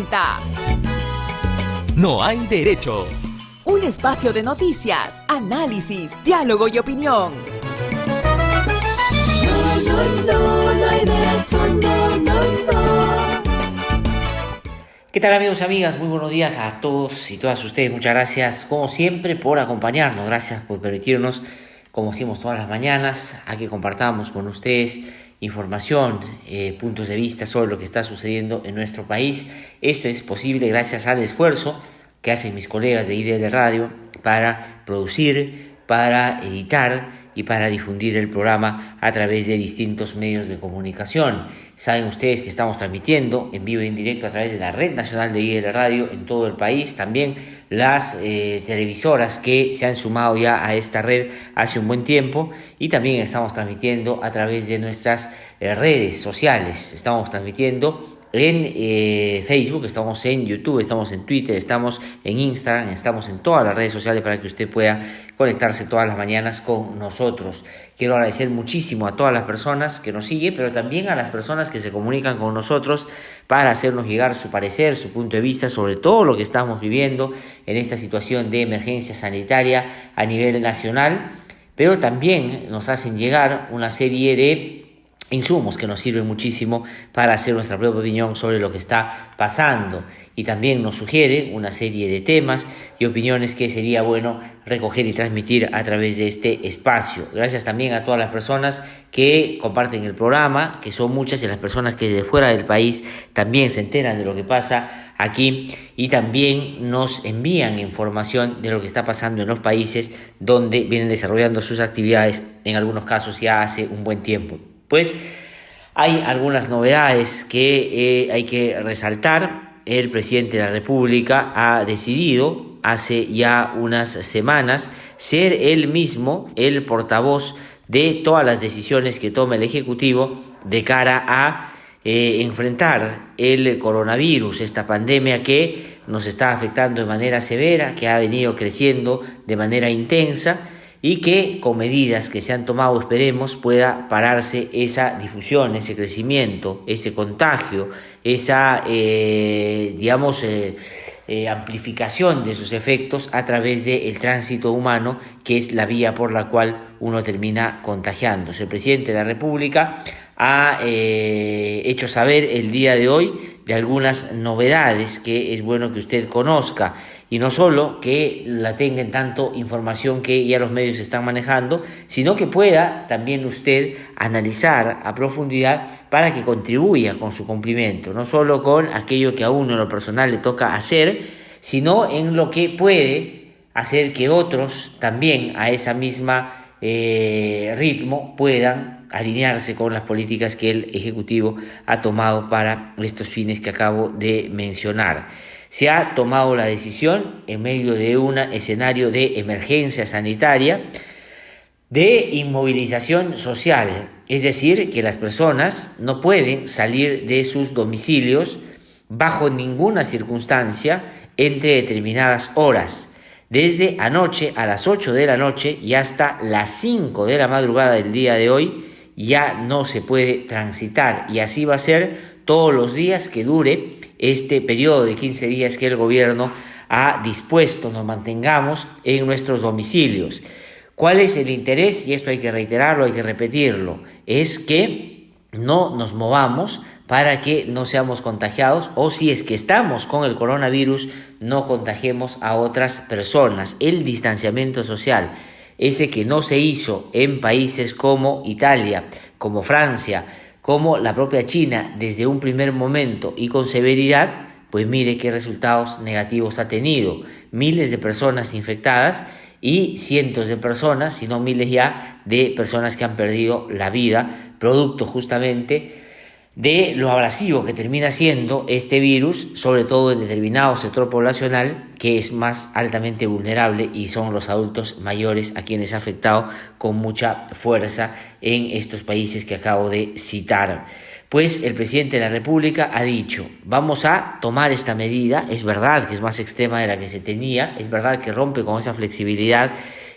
presenta No hay derecho. un espacio de noticias, análisis, diálogo y opinión. No hay derecho, no. ¿Qué tal, amigos y amigas? Muy buenos días a todos y todas ustedes. Muchas gracias, como siempre, por acompañarnos. Gracias por permitirnos, como hacemos todas las mañanas, a que compartamos con ustedes información, puntos de vista sobre lo que está sucediendo en nuestro país. Esto es posible gracias al esfuerzo que hacen mis colegas de IDL Radio para producir, para editar y para difundir el programa a través de distintos medios de comunicación. Saben ustedes que estamos transmitiendo en vivo y en directo a través de la Red Nacional de IDL Radio en todo el país. También las televisoras que se han sumado ya a esta red hace un buen tiempo. Y también estamos transmitiendo a través de nuestras redes sociales. Estamos transmitiendo en Facebook, estamos en YouTube, estamos en Twitter, estamos en Instagram, estamos en todas las redes sociales para que usted pueda conectarse todas las mañanas con nosotros. Quiero agradecer muchísimo a todas las personas que nos siguen, pero también a las personas que se comunican con nosotros para hacernos llegar su parecer, su punto de vista sobre todo lo que estamos viviendo en esta situación de emergencia sanitaria a nivel nacional, pero también nos hacen llegar una serie de insumos que nos sirven muchísimo para hacer nuestra propia opinión sobre lo que está pasando, y también nos sugiere una serie de temas y opiniones que sería bueno recoger y transmitir a través de este espacio. Gracias también a todas las personas que comparten el programa, que son muchas, y a las personas que de fuera del país también se enteran de lo que pasa aquí y también nos envían información de lo que está pasando en los países donde vienen desarrollando sus actividades, en algunos casos ya hace un buen tiempo. Pues hay algunas novedades que hay que resaltar. El presidente de la República ha decidido hace ya unas semanas ser él mismo el portavoz de todas las decisiones que toma el Ejecutivo de cara a enfrentar el coronavirus, esta pandemia que nos está afectando de manera severa, que ha venido creciendo de manera intensa, y que con medidas que se han tomado, esperemos, pueda pararse esa difusión, ese crecimiento, ese contagio, esa, amplificación de sus efectos a través del tránsito humano, que es la vía por la cual uno termina contagiándose. El presidente de la República ha hecho saber el día de hoy de algunas novedades que es bueno que usted conozca. Y no solo que la tenga en tanto información que ya los medios están manejando, sino que pueda también usted analizar a profundidad para que contribuya con su cumplimiento, no solo con aquello que a uno en lo personal le toca hacer, sino en lo que puede hacer que otros también a esa misma ritmo puedan alinearse con las políticas que el Ejecutivo ha tomado para estos fines que acabo de mencionar. Se ha tomado la decisión, en medio de un escenario de emergencia sanitaria, de inmovilización social, es decir, que las personas no pueden salir de sus domicilios bajo ninguna circunstancia entre determinadas horas, desde anoche a las 8 de la noche y hasta las 5 de la madrugada del día de hoy ya no se puede transitar, y así va a ser todos los días que dure este periodo de 15 días que el gobierno ha dispuesto nos mantengamos en nuestros domicilios. ¿Cuál es el interés? Y esto hay que reiterarlo, hay que repetirlo, es que no nos movamos para que no seamos contagiados, o si es que estamos con el coronavirus, no contagiemos a otras personas. El distanciamiento social, ese que no se hizo en países como Italia, como Francia, como la propia China desde un primer momento y con severidad, pues mire qué resultados negativos ha tenido. Miles de personas infectadas y cientos de personas, si no miles ya, de personas que han perdido la vida, producto justamente de lo abrasivo que termina siendo este virus, sobre todo en determinado sector poblacional que es más altamente vulnerable, y son los adultos mayores a quienes ha afectado con mucha fuerza en estos países que acabo de citar. Pues el presidente de la República ha dicho, vamos a tomar esta medida, es verdad que es más extrema de la que se tenía, es verdad que rompe con esa flexibilidad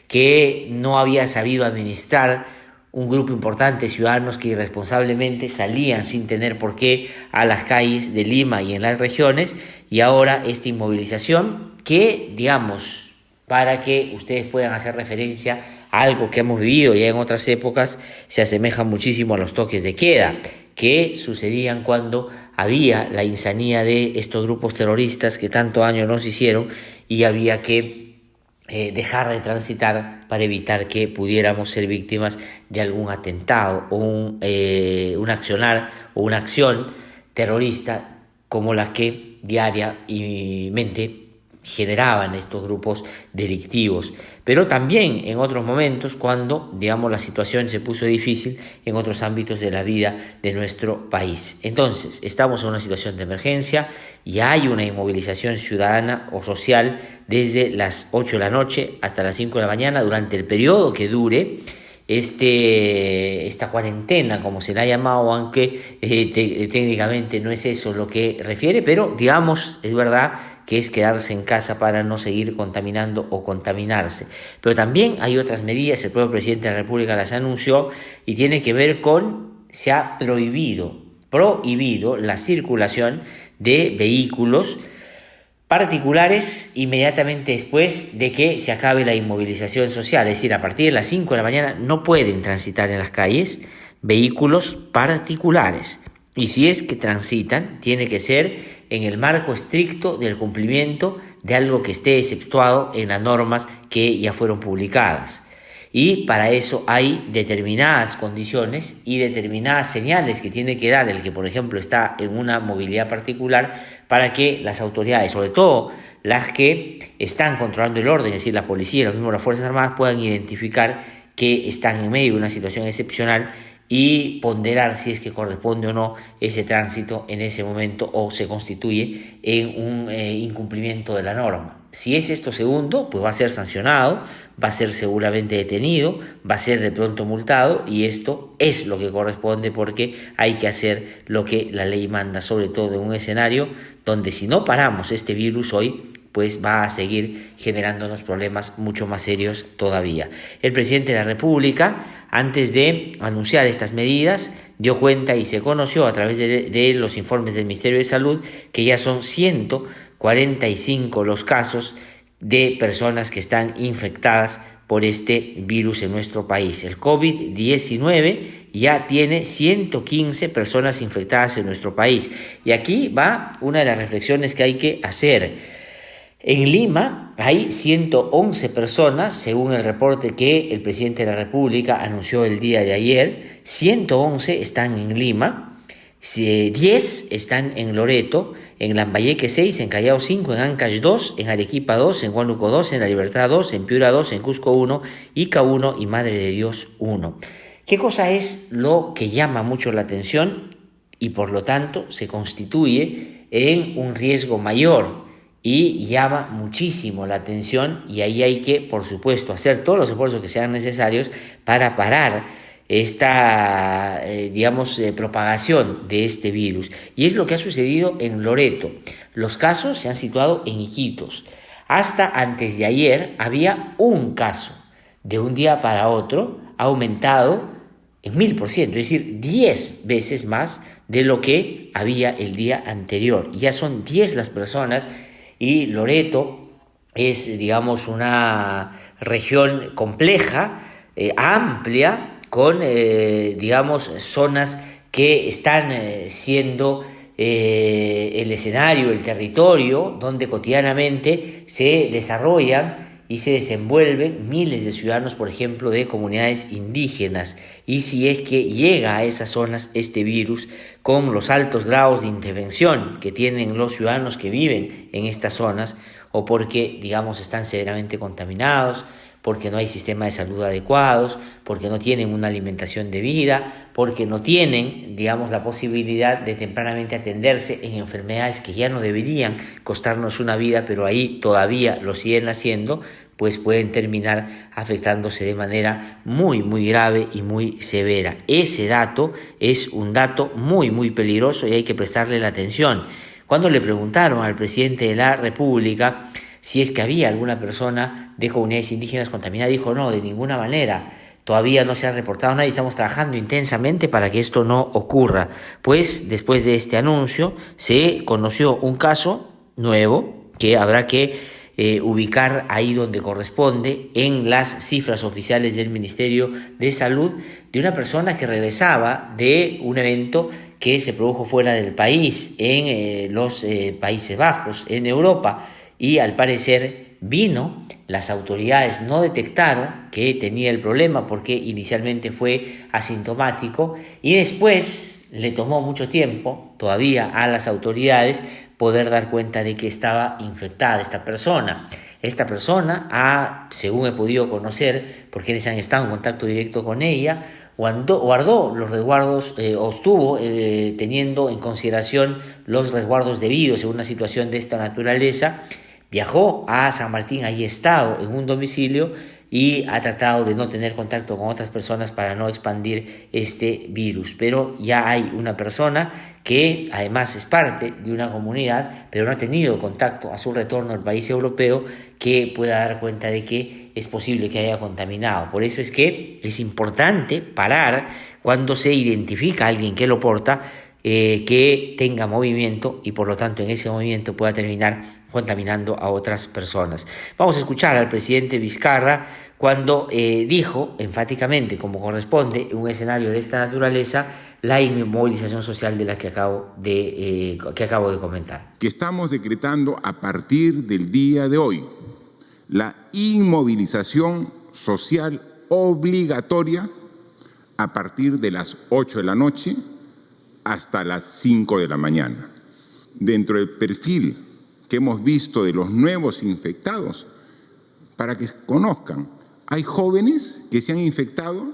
que no había sabido administrar un grupo importante de ciudadanos que irresponsablemente salían sin tener por qué a las calles de Lima y en las regiones, y ahora esta inmovilización que, digamos, para que ustedes puedan hacer referencia a algo que hemos vivido ya en otras épocas, se asemeja muchísimo a los toques de queda que sucedían cuando había la insanía de estos grupos terroristas que tanto daño nos hicieron y había que dejar de transitar para evitar que pudiéramos ser víctimas de algún atentado o un accionar o una acción terrorista como la que diariamente generaban estos grupos delictivos, pero también en otros momentos cuando, digamos, la situación se puso difícil en otros ámbitos de la vida de nuestro país. Entonces, estamos en una situación de emergencia y hay una inmovilización ciudadana o social desde las 8 de la noche hasta las 5 de la mañana durante el periodo que dure esta cuarentena, como se la ha llamado, aunque técnicamente no es eso lo que refiere, pero digamos, es verdad que es quedarse en casa para no seguir contaminando o contaminarse. Pero también hay otras medidas, el propio presidente de la República las anunció, y tiene que ver con, se ha prohibido la circulación de vehículos particulares inmediatamente después de que se acabe la inmovilización social, es decir, a partir de las 5 de la mañana no pueden transitar en las calles vehículos particulares, y si es que transitan, tiene que ser en el marco estricto del cumplimiento de algo que esté exceptuado en las normas que ya fueron publicadas. Y para eso hay determinadas condiciones y determinadas señales que tiene que dar el que, por ejemplo, está en una movilidad particular para que las autoridades, sobre todo las que están controlando el orden, es decir, la policía y los mismos las Fuerzas Armadas, puedan identificar que están en medio de una situación excepcional y ponderar si es que corresponde o no ese tránsito en ese momento o se constituye en un incumplimiento de la norma. Si es esto segundo, pues va a ser sancionado, va a ser seguramente detenido, va a ser de pronto multado, y esto es lo que corresponde porque hay que hacer lo que la ley manda, sobre todo en un escenario donde si no paramos este virus hoy, pues va a seguir generándonos problemas mucho más serios todavía. El presidente de la República, antes de anunciar estas medidas, dio cuenta y se conoció a través de los informes del Ministerio de Salud que ya son 145 los casos de personas que están infectadas por este virus en nuestro país. El COVID-19 ya tiene 115 personas infectadas en nuestro país. Y aquí va una de las reflexiones que hay que hacer. En Lima hay 111 personas, según el reporte que el presidente de la República anunció el día de ayer. 111 están en Lima, 10 están en Loreto, en Lambayeque 6, en Callao 5, en Ancash 2, en Arequipa 2, en Huánuco 2, en La Libertad 2, en Piura 2, en Cusco 1, Ica 1 y Madre de Dios 1. ¿Qué cosa es lo que llama mucho la atención y por lo tanto se constituye en un riesgo mayor y llama muchísimo la atención? Y ahí hay que, por supuesto, hacer todos los esfuerzos que sean necesarios para parar esta, propagación de este virus. Y es lo que ha sucedido en Loreto. Los casos se han situado en Iquitos. Hasta antes de ayer había un caso. De un día para otro ha aumentado en 1000%, es decir, 10 veces más de lo que había el día anterior. Ya son 10 las personas. Y Loreto es, digamos, una región compleja, amplia, con, zonas que están siendo el escenario, el territorio, donde cotidianamente se desarrollan y se desenvuelven miles de ciudadanos, por ejemplo, de comunidades indígenas. Y si es que llega a esas zonas este virus, con los altos grados de intervención que tienen los ciudadanos que viven en estas zonas, o porque, están severamente contaminados, porque no hay sistema de salud adecuados, porque no tienen una alimentación debida, porque no tienen, la posibilidad de tempranamente atenderse en enfermedades que ya no deberían costarnos una vida, pero ahí todavía lo siguen haciendo, pues pueden terminar afectándose de manera muy, muy grave y muy severa. Ese dato es un dato muy, muy peligroso y hay que prestarle la atención. Cuando le preguntaron al presidente de la República si es que había alguna persona de comunidades indígenas contaminada, dijo no, de ninguna manera. todavía no se ha reportado nada y estamos trabajando intensamente para que esto no ocurra. Pues después de este anuncio se conoció un caso nuevo que habrá que ubicar ahí donde corresponde en las cifras oficiales del Ministerio de Salud, de una persona que regresaba de un evento que se produjo fuera del país, en los Países Bajos, en Europa, y al parecer vino, las autoridades no detectaron que tenía el problema porque inicialmente fue asintomático y después le tomó mucho tiempo todavía a las autoridades poder dar cuenta de que estaba infectada esta persona. Esta persona según he podido conocer, por quienes han estado en contacto directo con ella, guardó los resguardos o estuvo teniendo en consideración los resguardos debidos en una situación de esta naturaleza. Viajó a San Martín, ahí ha estado en un domicilio y ha tratado de no tener contacto con otras personas para no expandir este virus. Pero ya hay una persona que además es parte de una comunidad, pero no ha tenido contacto a su retorno al país europeo, que pueda dar cuenta de que es posible que haya contaminado. Por eso es que es importante parar cuando se identifica a alguien que lo porta, que tenga movimiento y por lo tanto en ese movimiento pueda terminar contaminando a otras personas. Vamos a escuchar al presidente Vizcarra cuando dijo enfáticamente, como corresponde en un escenario de esta naturaleza, la inmovilización social de la que acabo de comentar. Que estamos decretando a partir del día de hoy la inmovilización social obligatoria a partir de las 8 de la noche hasta las 5 de la mañana. Dentro del perfil que hemos visto de los nuevos infectados, para que conozcan, hay jóvenes que se han infectado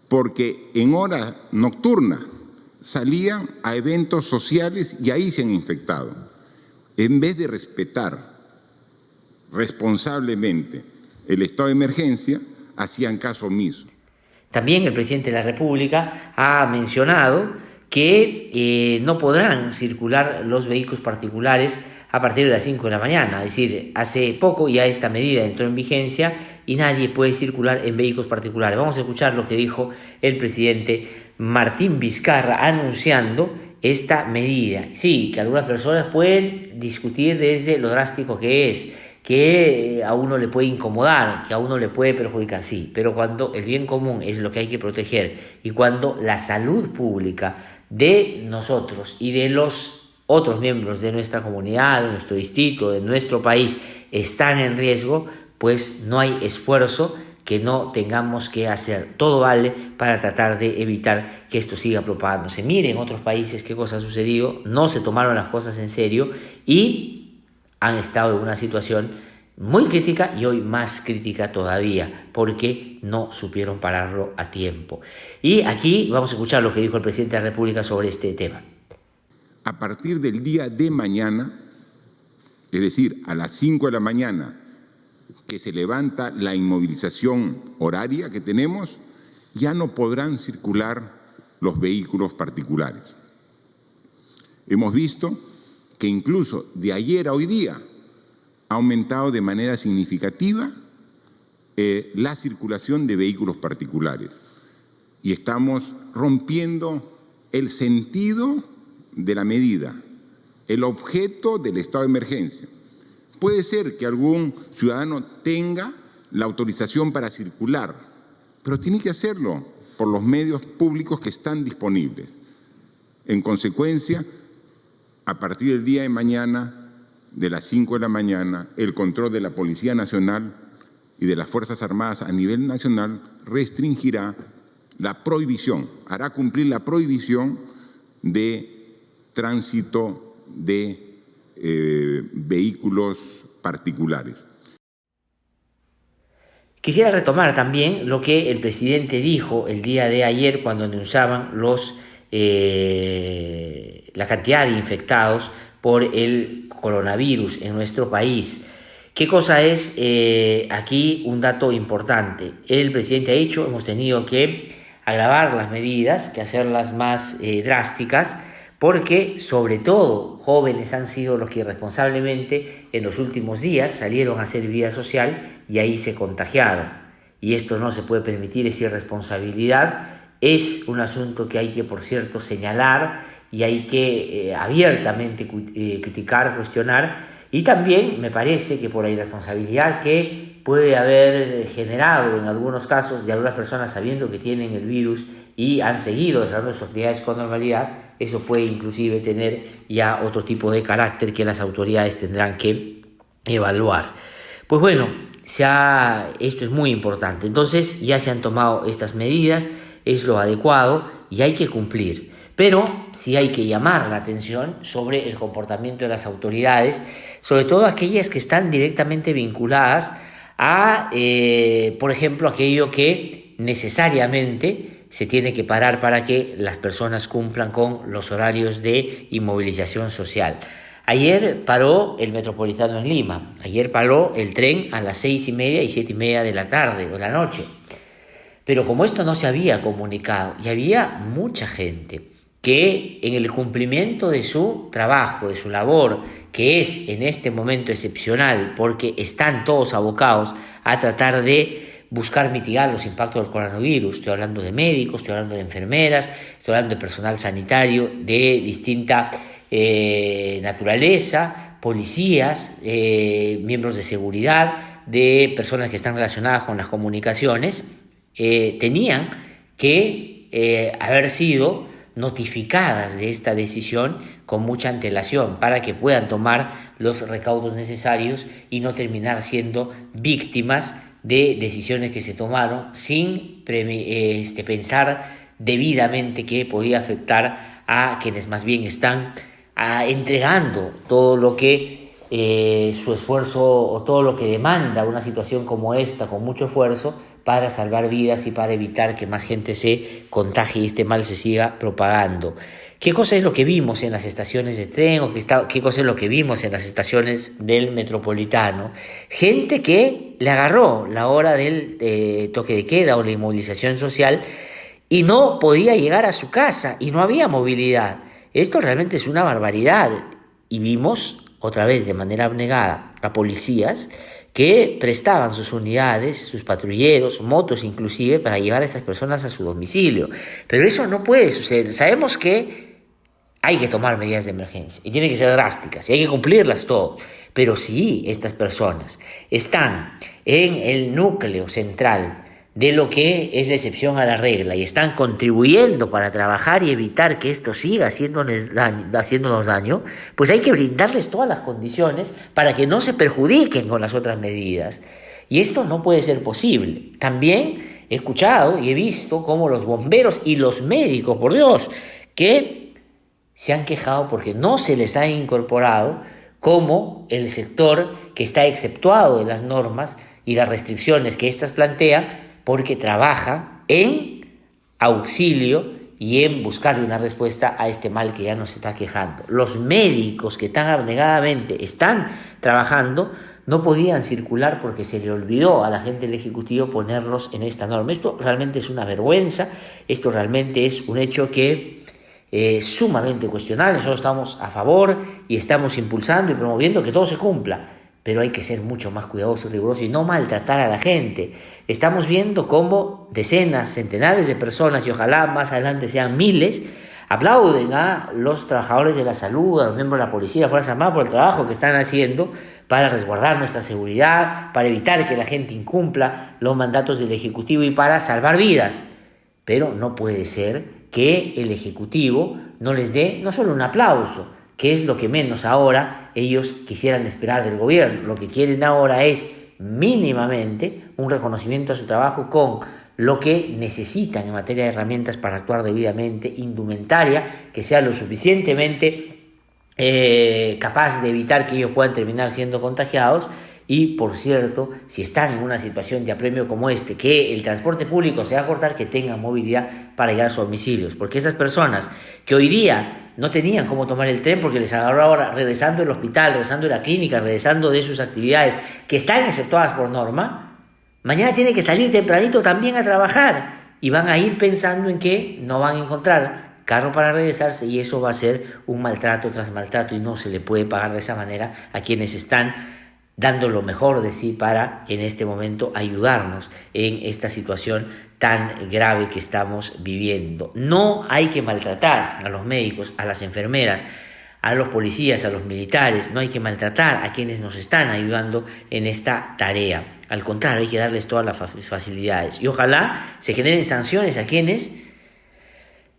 porque en hora nocturna salían a eventos sociales y ahí se han infectado. En vez de respetar responsablemente el estado de emergencia, hacían caso omiso. También el presidente de la República ha mencionado que no podrán circular los vehículos particulares a partir de las 5 de la mañana. Es decir, hace poco ya esta medida entró en vigencia y nadie puede circular en vehículos particulares. Vamos a escuchar lo que dijo el presidente Martín Vizcarra anunciando esta medida. Sí, que algunas personas pueden discutir desde lo drástico que es, que a uno le puede incomodar, que a uno le puede perjudicar, sí, pero cuando el bien común es lo que hay que proteger y cuando la salud pública de nosotros y de los otros miembros de nuestra comunidad, de nuestro distrito, de nuestro país están en riesgo, pues no hay esfuerzo que no tengamos que hacer. Todo vale para tratar de evitar que esto siga propagándose. Miren en otros países qué cosa ha sucedido, no se tomaron las cosas en serio y han estado en una situación muy crítica y hoy más crítica todavía porque no supieron pararlo a tiempo. Y aquí vamos a escuchar lo que dijo el presidente de la República sobre este tema. A partir del día de mañana, es decir, a las 5 de la mañana, que se levanta la inmovilización horaria que tenemos, ya no podrán circular los vehículos particulares. Hemos visto que incluso de ayer a hoy día ha aumentado de manera significativa la circulación de vehículos particulares y estamos rompiendo el sentido de la medida, el objeto del estado de emergencia. Puede ser que algún ciudadano tenga la autorización para circular, pero tiene que hacerlo por los medios públicos que están disponibles. En consecuencia, a partir del día de mañana, de las 5 de la mañana, el control de la Policía Nacional y de las Fuerzas Armadas a nivel nacional restringirá la prohibición, hará cumplir la prohibición de tránsito de vehículos particulares. Quisiera retomar también lo que el presidente dijo el día de ayer cuando anunciaban la cantidad de infectados por el coronavirus en nuestro país. ¿Qué cosa es aquí un dato importante? El presidente ha dicho, hemos tenido que agravar las medidas, que hacerlas más drásticas, porque sobre todo jóvenes han sido los que irresponsablemente en los últimos días salieron a hacer vida social y ahí se contagiaron. y esto no se puede permitir, es irresponsabilidad. Es un asunto que hay que, por cierto, señalar y hay que abiertamente criticar, cuestionar, y también me parece que por la irresponsabilidad que puede haber generado en algunos casos de algunas personas sabiendo que tienen el virus y han seguido desarrollando sus actividades con normalidad, eso puede inclusive tener ya otro tipo de carácter que las autoridades tendrán que evaluar. Pues bueno, esto es muy importante. Entonces ya se han tomado estas medidas, es lo adecuado y hay que cumplir. Pero sí hay que llamar la atención sobre el comportamiento de las autoridades, sobre todo aquellas que están directamente vinculadas a, por ejemplo, aquello que necesariamente se tiene que parar para que las personas cumplan con los horarios de inmovilización social. Ayer paró el Metropolitano en Lima, ayer paró el tren a las 6:30 y 7:30 de la tarde o de la noche. Pero como esto no se había comunicado y había mucha gente que en el cumplimiento de su trabajo, de su labor, que es en este momento excepcional porque están todos abocados a tratar de buscar mitigar los impactos del coronavirus. Estoy hablando de médicos, estoy hablando de enfermeras, estoy hablando de personal sanitario de distinta naturaleza, policías, miembros de seguridad, de personas que están relacionadas con las comunicaciones, tenían que haber sido notificadas de esta decisión con mucha antelación para que puedan tomar los recaudos necesarios y no terminar siendo víctimas de decisiones que se tomaron sin pensar debidamente que podía afectar a quienes más bien están entregando todo lo que su esfuerzo o todo lo que demanda una situación como esta con mucho esfuerzo para salvar vidas y para evitar que más gente se contagie y este mal se siga propagando. ¿Qué cosa es lo que vimos en las estaciones de tren o qué cosa es lo que vimos en las estaciones del Metropolitano? Gente que le agarró la hora del toque de queda o la inmovilización social y no podía llegar a su casa y no había movilidad. Esto realmente es una barbaridad. Y vimos otra vez de manera abnegada a policías que prestaban sus unidades, sus patrulleros, motos inclusive, para llevar a estas personas a su domicilio. Pero eso no puede suceder. Sabemos que hay que tomar medidas de emergencia y tienen que ser drásticas y hay que cumplirlas todas. Pero si estas personas están en el núcleo central de lo que es la excepción a la regla y están contribuyendo para trabajar y evitar que esto siga haciéndonos daño, pues hay que brindarles todas las condiciones para que no se perjudiquen con las otras medidas. Y esto no puede ser posible. También he escuchado y he visto cómo los bomberos y los médicos, por Dios, que se han quejado porque no se les ha incorporado como el sector que está exceptuado de las normas y las restricciones que éstas plantean, porque trabaja en auxilio y en buscarle una respuesta a este mal que ya nos está quejando. Los médicos que tan abnegadamente están trabajando no podían circular porque se le olvidó a la gente del Ejecutivo ponerlos en esta norma. Esto realmente es una vergüenza, esto realmente es un hecho que es sumamente cuestionable. Nosotros estamos a favor y estamos impulsando y promoviendo que todo se cumpla, pero hay que ser mucho más cuidadoso y riguroso y no maltratar a la gente. Estamos viendo cómo decenas, centenares de personas, y ojalá más adelante sean miles, aplauden a los trabajadores de la salud, a los miembros de la policía, de las Fuerzas Armadas por el trabajo que están haciendo para resguardar nuestra seguridad, para evitar que la gente incumpla los mandatos del Ejecutivo y para salvar vidas. Pero no puede ser que el Ejecutivo no les dé no solo un aplauso, que es lo que menos ahora ellos quisieran esperar del gobierno. Lo que quieren ahora es mínimamente un reconocimiento a su trabajo con lo que necesitan en materia de herramientas para actuar debidamente, indumentaria, que sea lo suficientemente capaz de evitar que ellos puedan terminar siendo contagiados. Y, por cierto, si están en una situación de apremio como que el transporte público se va a cortar, que tengan movilidad para llegar a sus domicilios. Porque esas personas que hoy día no tenían cómo tomar el tren porque les agarró ahora regresando del hospital, regresando de la clínica, regresando de sus actividades, que están exceptuadas por norma, mañana tienen que salir tempranito también a trabajar y van a ir pensando en que no van a encontrar carro para regresarse y eso va a ser un maltrato tras maltrato y no se le puede pagar de esa manera a quienes están dando lo mejor de sí para en este momento ayudarnos en esta situación tan grave que estamos viviendo. No hay que maltratar a los médicos, a las enfermeras, a los policías, a los militares, no hay que maltratar a quienes nos están ayudando en esta tarea. Al contrario, hay que darles todas las facilidades y ojalá se generen sanciones a quienes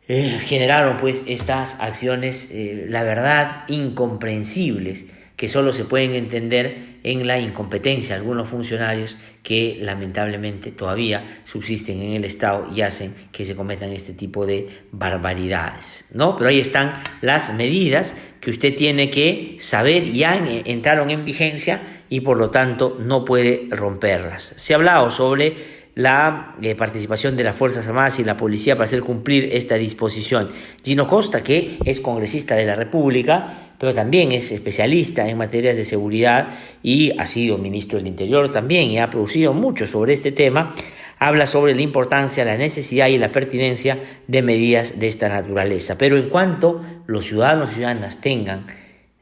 generaron pues estas acciones, la verdad, incomprensibles, que solo se pueden entender en la incompetencia de algunos funcionarios que lamentablemente todavía subsisten en el Estado y hacen que se cometan este tipo de barbaridades, ¿no? Pero ahí están las medidas que usted tiene que saber, ya entraron en vigencia y por lo tanto no puede romperlas. Se ha hablado sobre la participación de las Fuerzas Armadas y la Policía para hacer cumplir esta disposición. Gino Costa, que es congresista de la República, pero también es especialista en materias de seguridad y ha sido ministro del Interior también y ha producido mucho sobre este tema, habla sobre la importancia, la necesidad y la pertinencia de medidas de esta naturaleza. Pero en cuanto los ciudadanos y ciudadanas tengan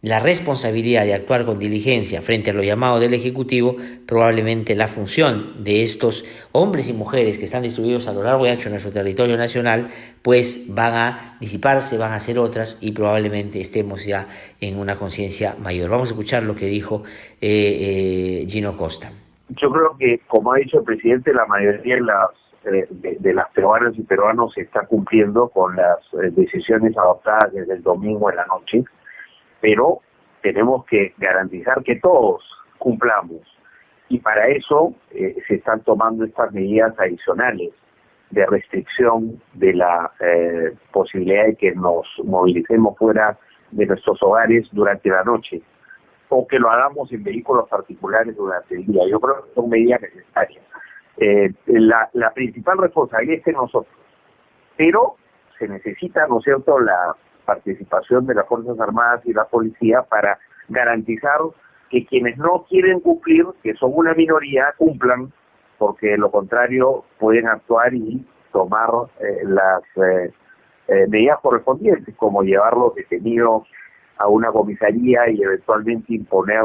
la responsabilidad de actuar con diligencia frente a lo llamado del Ejecutivo, probablemente la función de estos hombres y mujeres que están distribuidos a lo largo y ancho de nuestro territorio nacional, pues van a disiparse, van a ser otras y probablemente estemos ya en una conciencia mayor. Vamos a escuchar lo que dijo Gino Costa. Yo creo que, como ha dicho el presidente, la mayoría de las peruanas y peruanos se está cumpliendo con las decisiones adoptadas desde el domingo en la noche, pero tenemos que garantizar que todos cumplamos y para eso se están tomando estas medidas adicionales de restricción de la posibilidad de que nos movilicemos fuera de nuestros hogares durante la noche o que lo hagamos en vehículos particulares durante el día. Yo creo que son medidas necesarias. La principal responsabilidad es de nosotros, pero se necesita, ¿no es cierto?, la participación de las Fuerzas Armadas y la Policía para garantizar que quienes no quieren cumplir, que son una minoría, cumplan, porque de lo contrario pueden actuar y tomar las medidas correspondientes, como llevar los detenidos a una comisaría y eventualmente imponer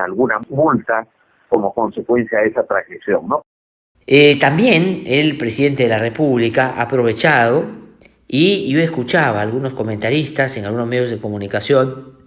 alguna multa como consecuencia de esa transgresión, ¿no? También el presidente de la República ha aprovechado. Y yo escuchaba a algunos comentaristas en algunos medios de comunicación,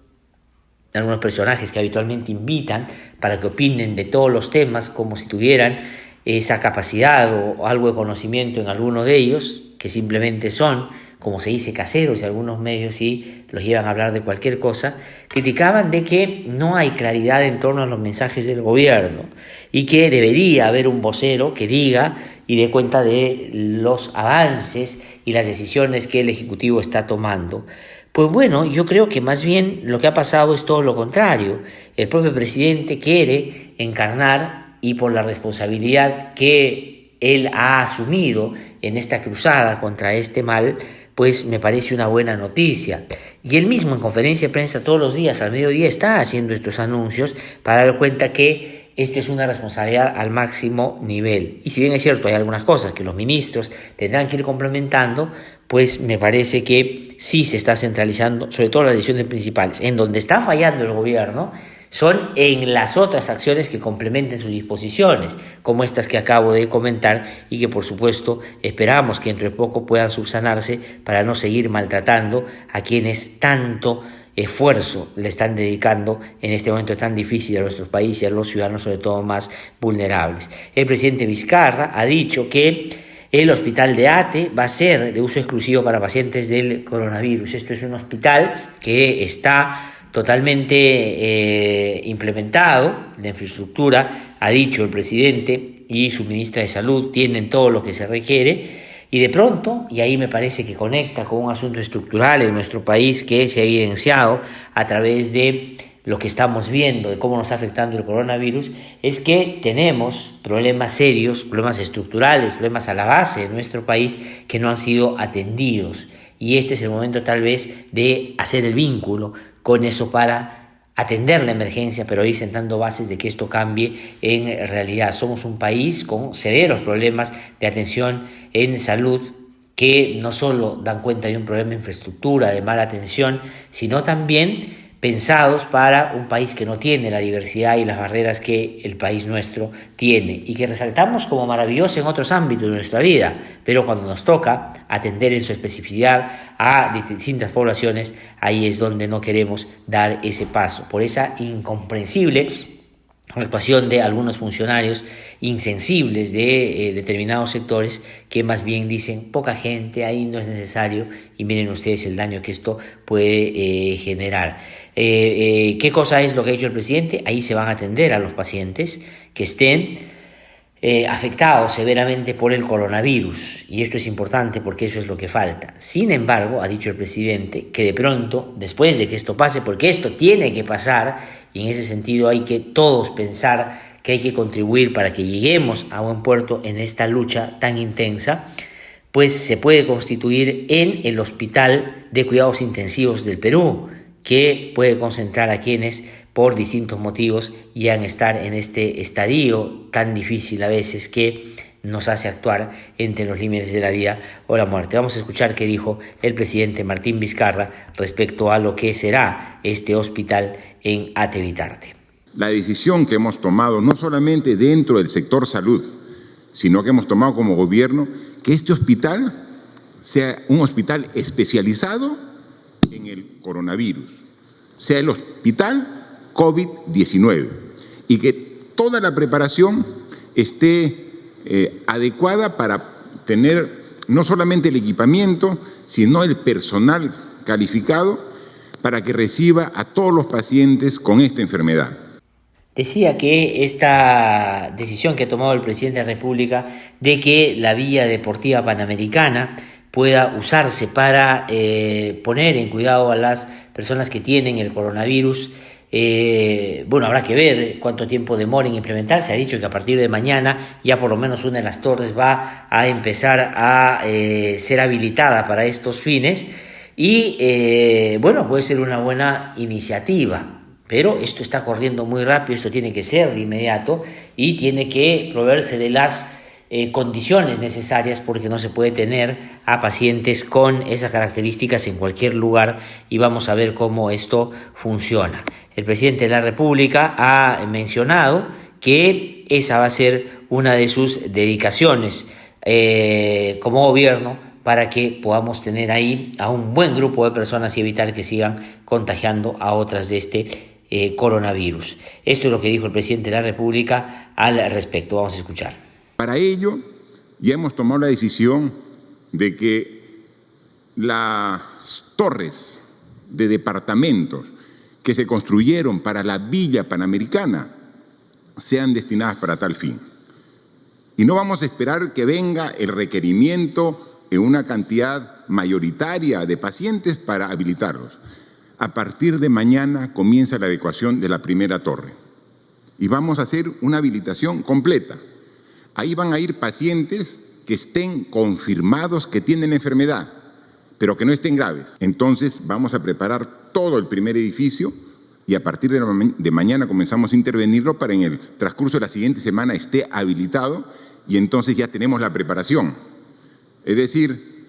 algunos personajes que habitualmente invitan para que opinen de todos los temas como si tuvieran esa capacidad o algo de conocimiento en alguno de ellos, que simplemente son, como se dice, caseros y algunos medios sí los llevan a hablar de cualquier cosa, criticaban de que no hay claridad en torno a los mensajes del gobierno y que debería haber un vocero que diga y dé cuenta de los avances y las decisiones que el Ejecutivo está tomando. Pues bueno, yo creo que más bien lo que ha pasado es todo lo contrario. El propio presidente quiere encarnar y por la responsabilidad que él ha asumido en esta cruzada contra este mal, pues me parece una buena noticia. Y él mismo en conferencia de prensa todos los días al mediodía está haciendo estos anuncios para dar cuenta que esto es una responsabilidad al máximo nivel. Y si bien es cierto, hay algunas cosas que los ministros tendrán que ir complementando, pues me parece que sí se está centralizando, sobre todo las decisiones principales. En donde está fallando el gobierno son en las otras acciones que complementen sus disposiciones, como estas que acabo de comentar y que por supuesto esperamos que entre poco puedan subsanarse para no seguir maltratando a quienes tanto esfuerzo le están dedicando en este momento tan difícil a nuestro país y a los ciudadanos sobre todo más vulnerables. El presidente Vizcarra ha dicho que el hospital de Ate va a ser de uso exclusivo para pacientes del coronavirus. Esto es un hospital que está totalmente implementado, la infraestructura, ha dicho el presidente y su ministra de Salud, tienen todo lo que se requiere. Y de pronto, y ahí me parece que conecta con un asunto estructural en nuestro país que se ha evidenciado a través de lo que estamos viendo, de cómo nos está afectando el coronavirus, es que tenemos problemas serios, problemas estructurales, problemas a la base de nuestro país que no han sido atendidos. Y este es el momento tal vez de hacer el vínculo con eso para atender la emergencia, pero ir sentando bases de que esto cambie en realidad. Somos un país con severos problemas de atención en salud que no solo dan cuenta de un problema de infraestructura, de mala atención, sino también pensados para un país que no tiene la diversidad y las barreras que el país nuestro tiene y que resaltamos como maravilloso en otros ámbitos de nuestra vida, pero cuando nos toca atender en su especificidad a distintas poblaciones, ahí es donde no queremos dar ese paso, por esa incomprensible actuación de algunos funcionarios insensibles de determinados sectores que más bien dicen poca gente, ahí no es necesario, y miren ustedes el daño que esto puede generar. ¿Qué cosa es lo que ha hecho el presidente? Ahí se van a atender a los pacientes que estén afectados severamente por el coronavirus, y esto es importante porque eso es lo que falta. Sin embargo, ha dicho el presidente que de pronto, después de que esto pase, porque esto tiene que pasar, y en ese sentido hay que todos pensar que hay que contribuir para que lleguemos a buen puerto en esta lucha tan intensa, pues se puede constituir en el Hospital de Cuidados Intensivos del Perú, que puede concentrar a quienes por distintos motivos llegan a estar en este estadio tan difícil a veces que nos hace actuar entre los límites de la vida o la muerte. Vamos a escuchar qué dijo el presidente Martín Vizcarra respecto a lo que será este hospital en Atevitarte. La decisión que hemos tomado, no solamente dentro del sector salud, sino que hemos tomado como gobierno, que este hospital sea un hospital especializado en el coronavirus, sea el hospital COVID-19, y que toda la preparación esté adecuada para tener no solamente el equipamiento, sino el personal calificado para que reciba a todos los pacientes con esta enfermedad. Decía que esta decisión que ha tomado el presidente de la República de que la Villa Deportiva Panamericana pueda usarse para poner en cuidado a las personas que tienen el coronavirus. Bueno, habrá que ver cuánto tiempo demora en implementarse. Ha dicho que a partir de mañana ya por lo menos una de las torres va a empezar a ser habilitada para estos fines y bueno, puede ser una buena iniciativa, pero esto está corriendo muy rápido, esto tiene que ser de inmediato y tiene que proveerse de las condiciones necesarias, porque no se puede tener a pacientes con esas características en cualquier lugar, y vamos a ver cómo esto funciona. El presidente de la República ha mencionado que esa va a ser una de sus dedicaciones como gobierno para que podamos tener ahí a un buen grupo de personas y evitar que sigan contagiando a otras de este coronavirus. Esto es lo que dijo el presidente de la República al respecto. Vamos a escuchar. Para ello, ya hemos tomado la decisión de que las torres de departamentos que se construyeron para la Villa Panamericana sean destinadas para tal fin. Y no vamos a esperar que venga el requerimiento en una cantidad mayoritaria de pacientes para habilitarlos. A partir de mañana comienza la adecuación de la primera torre y vamos a hacer una habilitación completa. Ahí van a ir pacientes que estén confirmados que tienen la enfermedad, pero que no estén graves. Entonces vamos a preparar todo el primer edificio y a partir de mañana comenzamos a intervenirlo para en el transcurso de la siguiente semana esté habilitado y entonces ya tenemos la preparación. Es decir,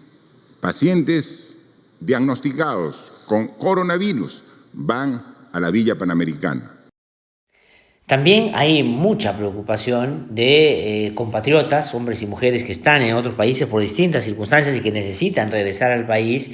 pacientes diagnosticados con coronavirus van a la Villa Panamericana. También hay mucha preocupación de compatriotas, hombres y mujeres que están en otros países por distintas circunstancias y que necesitan regresar al país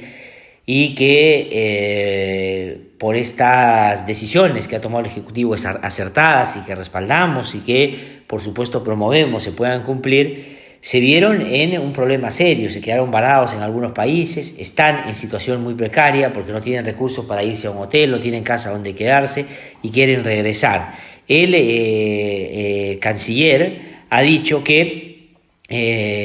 y que por estas decisiones que ha tomado el Ejecutivo acertadas y que respaldamos y que por supuesto promovemos se puedan cumplir, se vieron en un problema serio, se quedaron varados en algunos países, están en situación muy precaria porque no tienen recursos para irse a un hotel, no tienen casa donde quedarse y quieren regresar. El canciller ha dicho que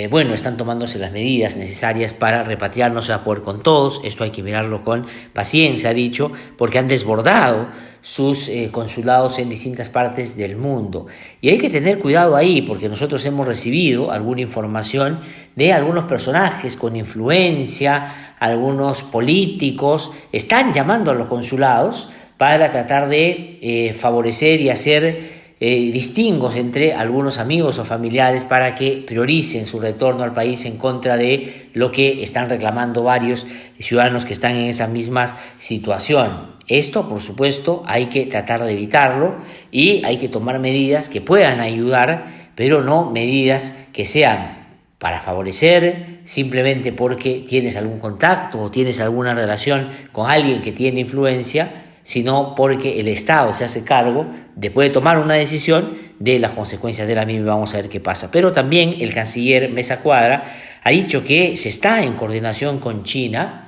bueno, están tomándose las medidas necesarias para repatriar, no se va a poder con todos, esto hay que mirarlo con paciencia, ha dicho, porque han desbordado sus consulados en distintas partes del mundo. Y hay que tener cuidado ahí, porque nosotros hemos recibido alguna información de algunos personajes con influencia, algunos políticos, están llamando a los consulados para tratar de favorecer y hacer distingos entre algunos amigos o familiares para que prioricen su retorno al país en contra de lo que están reclamando varios ciudadanos que están en esa misma situación. Esto, por supuesto, hay que tratar de evitarlo y hay que tomar medidas que puedan ayudar, pero no medidas que sean para favorecer simplemente porque tienes algún contacto o tienes alguna relación con alguien que tiene influencia, sino porque el Estado se hace cargo de poder tomar una decisión de las consecuencias de la misma. Vamos a ver qué pasa. Pero también el canciller Mesa Cuadra ha dicho que se está en coordinación con China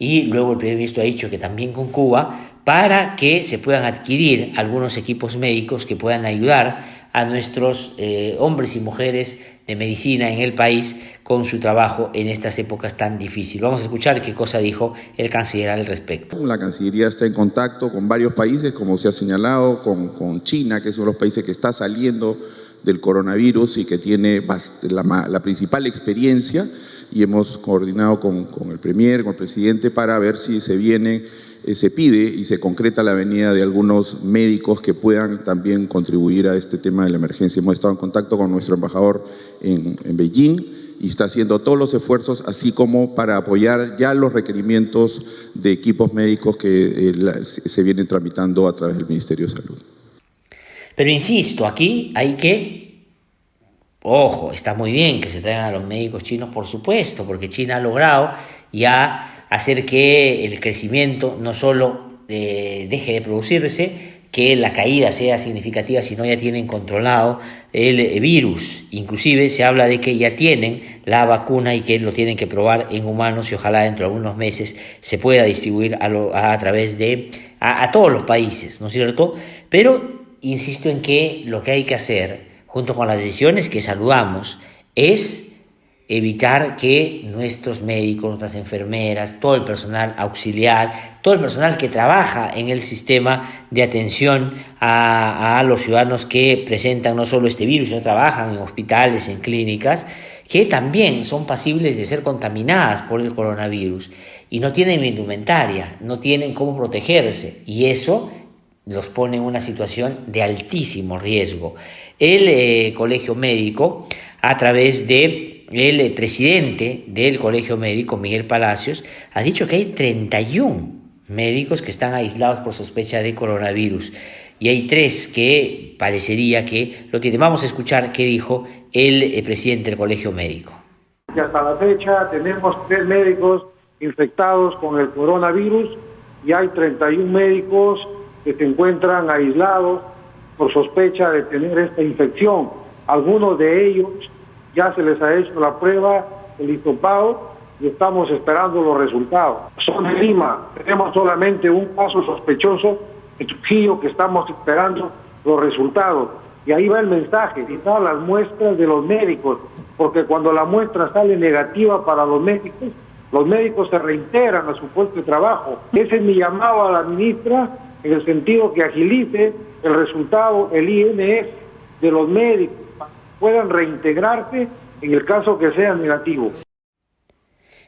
y luego el primer ministro ha dicho que también con Cuba para que se puedan adquirir algunos equipos médicos que puedan ayudar a nuestros hombres y mujeres de medicina en el país con su trabajo en estas épocas tan difíciles. Vamos a escuchar qué cosa dijo el canciller al respecto. La Cancillería está en contacto con varios países, como se ha señalado, con China, que es uno de los países que está saliendo del coronavirus y que tiene la principal experiencia, y hemos coordinado con el Premier, con el Presidente, para ver si se pide y se concreta la venida de algunos médicos que puedan también contribuir a este tema de la emergencia. Hemos estado en contacto con nuestro embajador en Beijing y está haciendo todos los esfuerzos, así como para apoyar ya los requerimientos de equipos médicos que se vienen tramitando a través del Ministerio de Salud. Pero insisto, aquí hay que... Ojo, está muy bien que se traigan a los médicos chinos, por supuesto, porque China ha logrado ya hacer que el crecimiento no solo deje de producirse, que la caída sea significativa, sino ya tienen controlado el virus. Inclusive se habla de que ya tienen la vacuna y que lo tienen que probar en humanos y ojalá dentro de algunos meses se pueda distribuir a través de a todos los países, ¿no es cierto? Pero insisto en que lo que hay que hacer, junto con las decisiones que saludamos, es evitar que nuestros médicos, nuestras enfermeras, todo el personal auxiliar, todo el personal que trabaja en el sistema de atención a los ciudadanos que presentan no solo este virus, sino trabajan en hospitales, en clínicas, que también son pasibles de ser contaminadas por el coronavirus y no tienen indumentaria, no tienen cómo protegerse, y eso los pone en una situación de altísimo riesgo. El Colegio Médico, a través de el presidente del Colegio Médico, Miguel Palacios, ha dicho que hay 31 médicos que están aislados por sospecha de coronavirus y hay 3 que parecería que lo tienen. Vamos a escuchar qué dijo el presidente del Colegio Médico. Y hasta la fecha tenemos 3 médicos infectados con el coronavirus y hay 31 médicos que se encuentran aislados por sospecha de tener esta infección. Algunos de ellos ya se les ha hecho la prueba, el hisopado, y estamos esperando los resultados. Son de Lima, tenemos solamente un caso sospechoso en Trujillo que estamos esperando los resultados. Y ahí va el mensaje, y todas las muestras de los médicos, porque cuando la muestra sale negativa para los médicos se reintegran a su puesto de trabajo. Ese es mi llamado a la ministra, en el sentido que agilice el resultado, el INS de los médicos, para que puedan reintegrarse en el caso que sea negativo.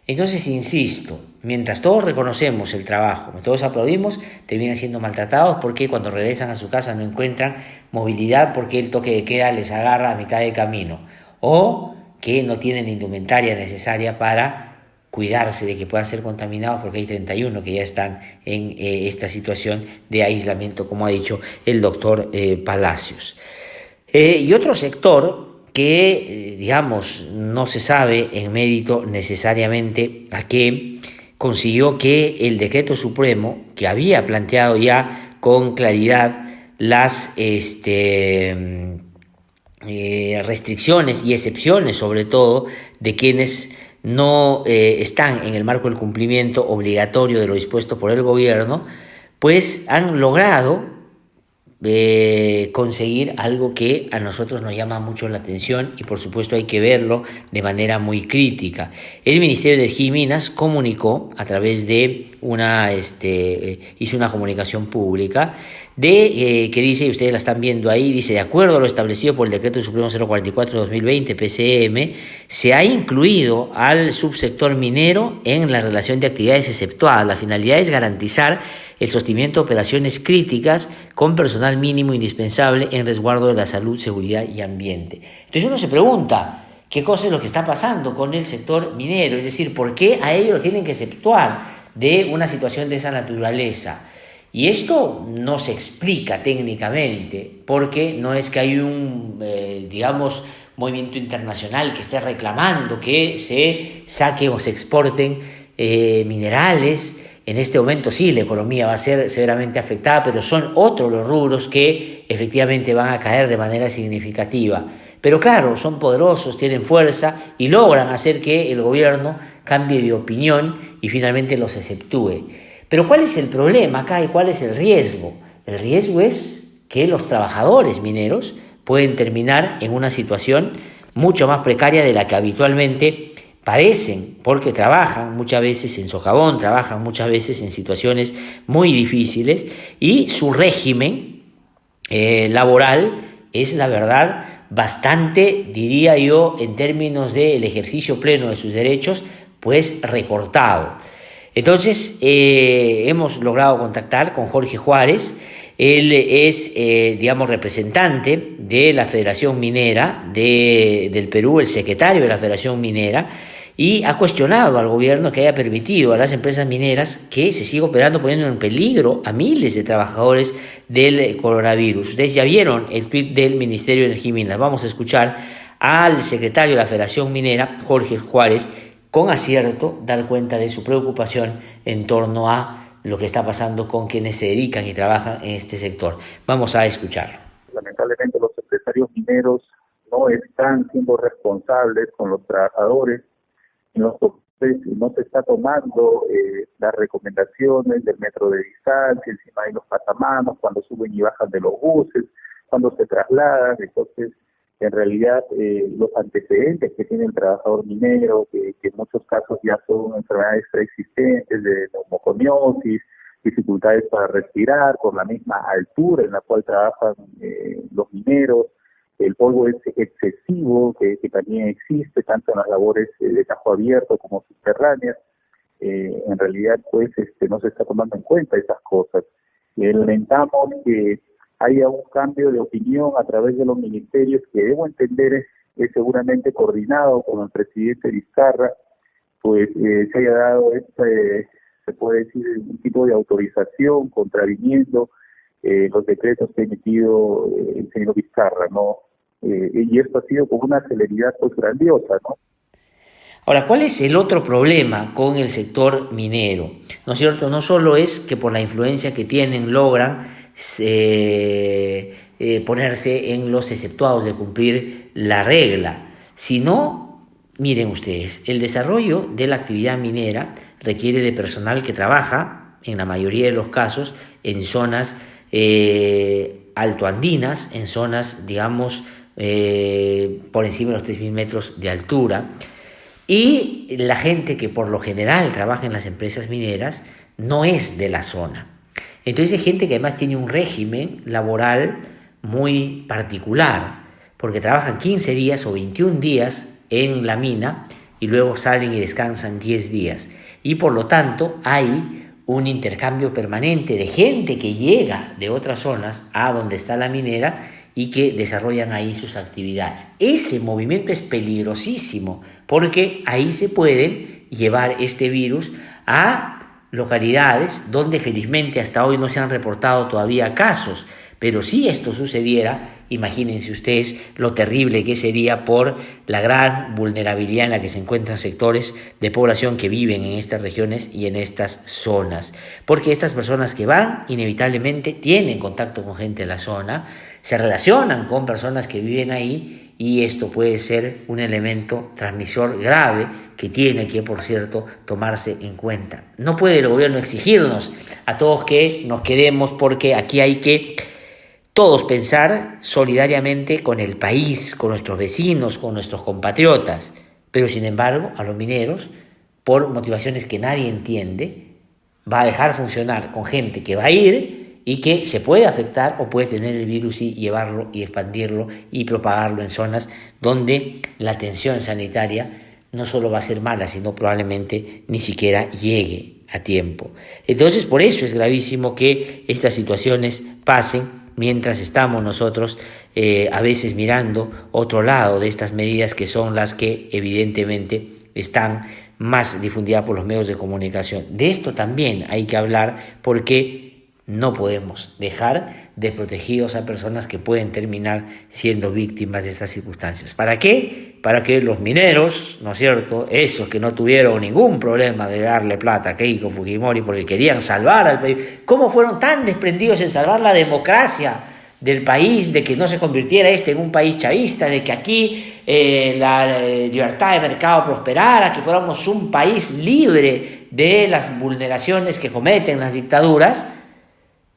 Entonces, insisto, mientras todos reconocemos el trabajo, todos aplaudimos, terminan siendo maltratados porque cuando regresan a su casa no encuentran movilidad porque el toque de queda les agarra a mitad de camino, o que no tienen indumentaria necesaria para cuidarse de que puedan ser contaminados, porque hay 31 que ya están en esta situación de aislamiento, como ha dicho el doctor Palacios. Y otro sector que, digamos, no se sabe en mérito necesariamente a qué consiguió que el decreto supremo, que había planteado ya con claridad las restricciones y excepciones, sobre todo, de quienes no están en el marco del cumplimiento obligatorio de lo dispuesto por el gobierno, pues han logrado conseguir algo que a nosotros nos llama mucho la atención y por supuesto hay que verlo de manera muy crítica. El Ministerio de Energía y Minas comunicó a través de hizo una comunicación pública que dice, y ustedes la están viendo ahí, dice: de acuerdo a lo establecido por el Decreto Supremo 044-2020 PCM, se ha incluido al subsector minero en la relación de actividades exceptuadas. La finalidad es garantizar el sostenimiento de operaciones críticas con personal mínimo indispensable en resguardo de la salud, seguridad y ambiente. Entonces uno se pregunta, ¿qué cosa es lo que está pasando con el sector minero? Es decir, ¿por qué a ellos lo tienen que exceptuar de una situación de esa naturaleza? Y esto no se explica técnicamente, porque no es que hay un, movimiento internacional que esté reclamando que se saquen o se exporten minerales. En este momento sí, la economía va a ser severamente afectada, pero son otros los rubros que efectivamente van a caer de manera significativa. Pero claro, son poderosos, tienen fuerza y logran hacer que el gobierno cambie de opinión y finalmente los exceptúe. Pero ¿cuál es el problema acá y cuál es el riesgo? El riesgo es que los trabajadores mineros pueden terminar en una situación mucho más precaria de la que habitualmente padecen, porque trabajan muchas veces en socavón, trabajan muchas veces en situaciones muy difíciles y su régimen laboral es, la verdad, bastante, diría yo, en términos del ejercicio pleno de sus derechos, pues recortado. Entonces, hemos logrado contactar con Jorge Juárez. Él es, representante de la Federación Minera del Perú, el secretario de la Federación Minera, y ha cuestionado al gobierno que haya permitido a las empresas mineras que se siga operando, poniendo en peligro a miles de trabajadores del coronavirus. Ustedes ya vieron el tuit del Ministerio de Energía y Minas. Vamos a escuchar al secretario de la Federación Minera, Jorge Juárez, con acierto dar cuenta de su preocupación en torno a lo que está pasando con quienes se dedican y trabajan en este sector. Vamos a escucharlo. Lamentablemente los empresarios mineros no están siendo responsables con los trabajadores, no se está tomando las recomendaciones del metro de distancia, encima hay los pasamanos, cuando suben y bajan de los buses, cuando se trasladan. Entonces, en realidad, los antecedentes que tiene el trabajador minero, que en muchos casos ya son enfermedades preexistentes de neumoconiosis, dificultades para respirar, por la misma altura en la cual trabajan los mineros, el polvo es excesivo, que también existe tanto en las labores de tajo abierto como subterráneas. En realidad, pues, no se está tomando en cuenta esas cosas. Lamentamos que haya un cambio de opinión a través de los ministerios, que debo entender es seguramente coordinado con el presidente Vizcarra, pues se haya dado se puede decir, un tipo de autorización contraviniendo los decretos que ha emitido el señor Vizcarra, ¿no? Y esto ha sido con una celeridad pues grandiosa, ¿no? Ahora, ¿cuál es el otro problema con el sector minero? ¿No es cierto? No solo es que por la influencia que tienen logran ponerse en los exceptuados de cumplir la regla, sino, miren ustedes, el desarrollo de la actividad minera requiere de personal que trabaja, en la mayoría de los casos, en zonas altoandinas, en zonas, por encima de los 3.000 metros de altura, y la gente que por lo general trabaja en las empresas mineras no es de la zona. Entonces hay gente que además tiene un régimen laboral muy particular, porque trabajan 15 días o 21 días en la mina y luego salen y descansan 10 días. Y por lo tanto hay un intercambio permanente de gente que llega de otras zonas a donde está la minera y que desarrollan ahí sus actividades. Ese movimiento es peligrosísimo porque ahí se pueden llevar este virus a localidades donde felizmente hasta hoy no se han reportado todavía casos, pero si esto sucediera, imagínense ustedes lo terrible que sería por la gran vulnerabilidad en la que se encuentran sectores de población que viven en estas regiones y en estas zonas. Porque estas personas que van inevitablemente tienen contacto con gente de la zona, se relacionan con personas que viven ahí y esto puede ser un elemento transmisor grave que tiene que, por cierto, tomarse en cuenta. No puede el gobierno exigirnos a todos que nos quedemos porque aquí hay que todos pensar solidariamente con el país, con nuestros vecinos, con nuestros compatriotas. Pero sin embargo, a los mineros, por motivaciones que nadie entiende, va a dejar funcionar con gente que va a ir y que se puede afectar o puede tener el virus y llevarlo y expandirlo y propagarlo en zonas donde la atención sanitaria no solo va a ser mala, sino probablemente ni siquiera llegue. a tiempo. Entonces, por eso es gravísimo que estas situaciones pasen mientras estamos nosotros a veces mirando otro lado de estas medidas que son las que evidentemente están más difundidas por los medios de comunicación. De esto también hay que hablar porque no podemos dejar desprotegidos a personas que pueden terminar siendo víctimas de estas circunstancias. ¿Para qué? Para que los mineros, ¿no es cierto?, esos que no tuvieron ningún problema de darle plata a Keiko Fujimori porque querían salvar al país, ¿cómo fueron tan desprendidos en salvar la democracia del país, de que no se convirtiera en un país chavista, de que aquí la libertad de mercado prosperara, que fuéramos un país libre de las vulneraciones que cometen las dictaduras?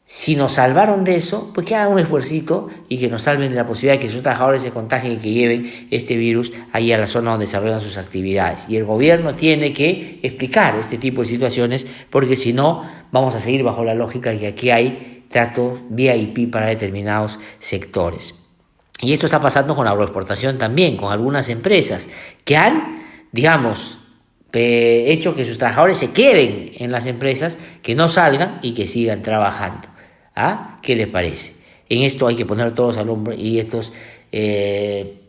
Si nos salvaron de eso, pues que hagan un esfuercito y que nos salven de la posibilidad de que sus trabajadores se contagien y que lleven este virus ahí a la zona donde desarrollan sus actividades. Y el gobierno tiene que explicar este tipo de situaciones, porque si no, vamos a seguir bajo la lógica de que aquí hay tratos VIP para determinados sectores. Y esto está pasando con la agroexportación también, con algunas empresas que han, hecho que sus trabajadores se queden en las empresas, que no salgan y que sigan trabajando. ¿Qué les parece? En esto hay que poner todos al hombro, y estos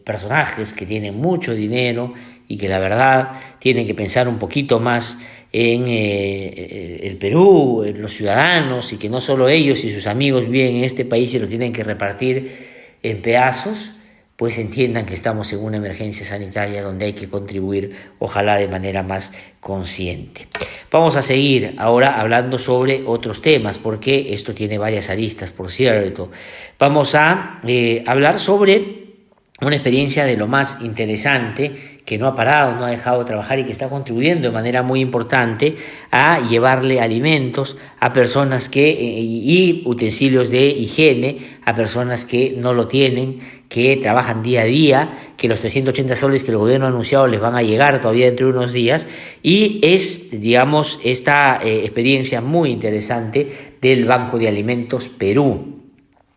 personajes que tienen mucho dinero y que la verdad tienen que pensar un poquito más en el Perú, en los ciudadanos, y que no solo ellos y sus amigos viven en este país y lo tienen que repartir en pedazos, pues entiendan que estamos en una emergencia sanitaria donde hay que contribuir, ojalá de manera más consciente. Vamos a seguir ahora hablando sobre otros temas, porque esto tiene varias aristas, por cierto. Vamos a hablar sobre una experiencia de lo más interesante, que no ha parado, no ha dejado de trabajar y que está contribuyendo de manera muy importante a llevarle alimentos a personas y utensilios de higiene a personas que no lo tienen, que trabajan día a día, que los 380 soles que el gobierno ha anunciado les van a llegar todavía dentro de unos días, y es, esta experiencia muy interesante del Banco de Alimentos Perú.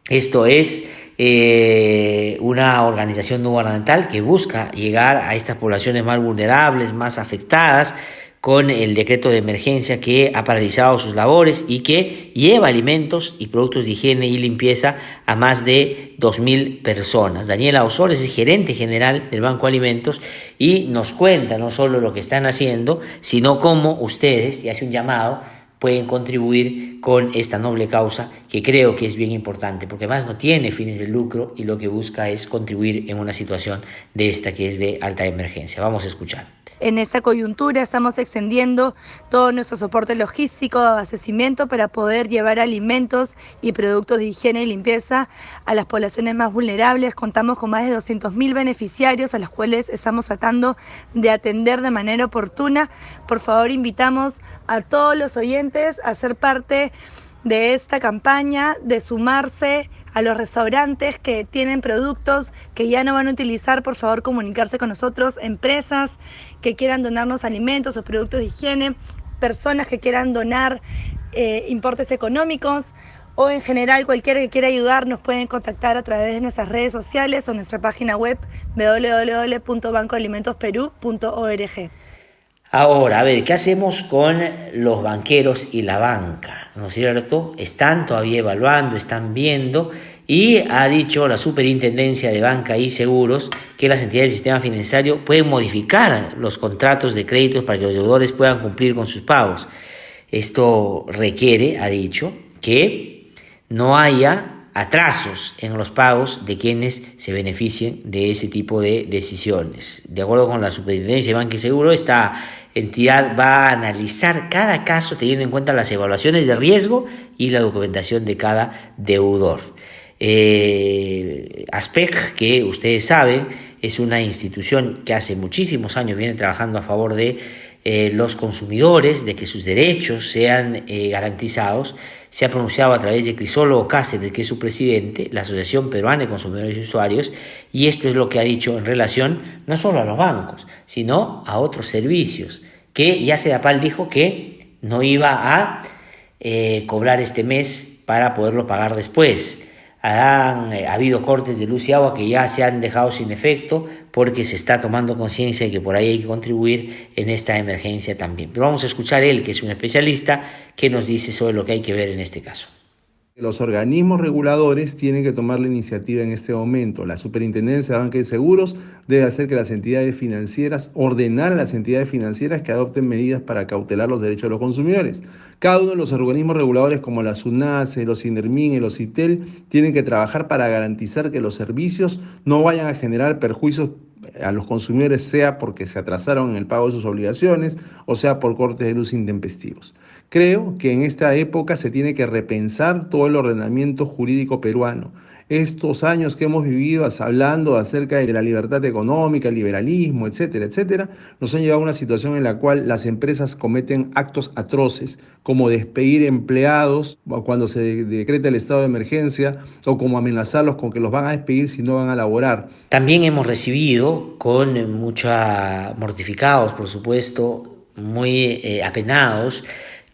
Esto es una organización no gubernamental que busca llegar a estas poblaciones más vulnerables, más afectadas, con el decreto de emergencia que ha paralizado sus labores y que lleva alimentos y productos de higiene y limpieza a más de 2.000 personas. Daniela Osores es gerente general del Banco de Alimentos y nos cuenta no solo lo que están haciendo, sino cómo ustedes, y hace un llamado, pueden contribuir con esta noble causa, que creo que es bien importante, porque además no tiene fines de lucro y lo que busca es contribuir en una situación de esta que es de alta emergencia. Vamos a escuchar. En esta coyuntura estamos extendiendo todo nuestro soporte logístico de abastecimiento para poder llevar alimentos y productos de higiene y limpieza a las poblaciones más vulnerables. Contamos con más de 200.000 beneficiarios a los cuales estamos tratando de atender de manera oportuna. Por favor, invitamos a todos los oyentes a ser parte de esta campaña, de sumarse a los restaurantes que tienen productos que ya no van a utilizar. Por favor, comunicarse con nosotros, empresas que quieran donarnos alimentos o productos de higiene, personas que quieran donar importes económicos, o en general cualquiera que quiera ayudar nos pueden contactar a través de nuestras redes sociales o nuestra página web www.bancoalimentosperú.org. Ahora, a ver, ¿qué hacemos con los banqueros y la banca? ¿No es cierto? Están todavía evaluando, están viendo, y ha dicho la Superintendencia de Banca y Seguros que las entidades del sistema financiero pueden modificar los contratos de créditos para que los deudores puedan cumplir con sus pagos. Esto requiere, ha dicho, que no haya atrasos en los pagos de quienes se beneficien de ese tipo de decisiones. De acuerdo con la Superintendencia de Banca y Seguro, esta entidad va a analizar cada caso teniendo en cuenta las evaluaciones de riesgo y la documentación de cada deudor. ASPEC, que ustedes saben, es una institución que hace muchísimos años viene trabajando a favor de los consumidores, de que sus derechos sean garantizados. Se ha pronunciado a través de Crisólogo Cáceres, que es su presidente, la Asociación Peruana de Consumidores y Usuarios, y esto es lo que ha dicho en relación no solo a los bancos, sino a otros servicios, que ya Sedapal dijo que no iba a cobrar este mes para poderlo pagar después. Ha habido cortes de luz y agua que ya se han dejado sin efecto porque se está tomando conciencia de que por ahí hay que contribuir en esta emergencia también. Pero vamos a escuchar él, que es un especialista, que nos dice sobre lo que hay que ver en este caso. Los organismos reguladores tienen que tomar la iniciativa en este momento. La Superintendencia de Banca y Seguros debe hacer que las entidades financieras, ordenar a las entidades financieras que adopten medidas para cautelar los derechos de los consumidores. Cada uno de los organismos reguladores como la SUNACE, los INERMIN y los ITEL tienen que trabajar para garantizar que los servicios no vayan a generar perjuicios a los consumidores, sea porque se atrasaron en el pago de sus obligaciones o sea por cortes de luz intempestivos. Creo que en esta época se tiene que repensar todo el ordenamiento jurídico peruano. Estos años que hemos vivido hablando acerca de la libertad económica, el liberalismo, etcétera, etcétera, nos han llevado a una situación en la cual las empresas cometen actos atroces, como despedir empleados cuando se decreta el estado de emergencia o como amenazarlos con que los van a despedir si no van a laborar. También hemos recibido con mucha mortificados, por supuesto, muy apenados,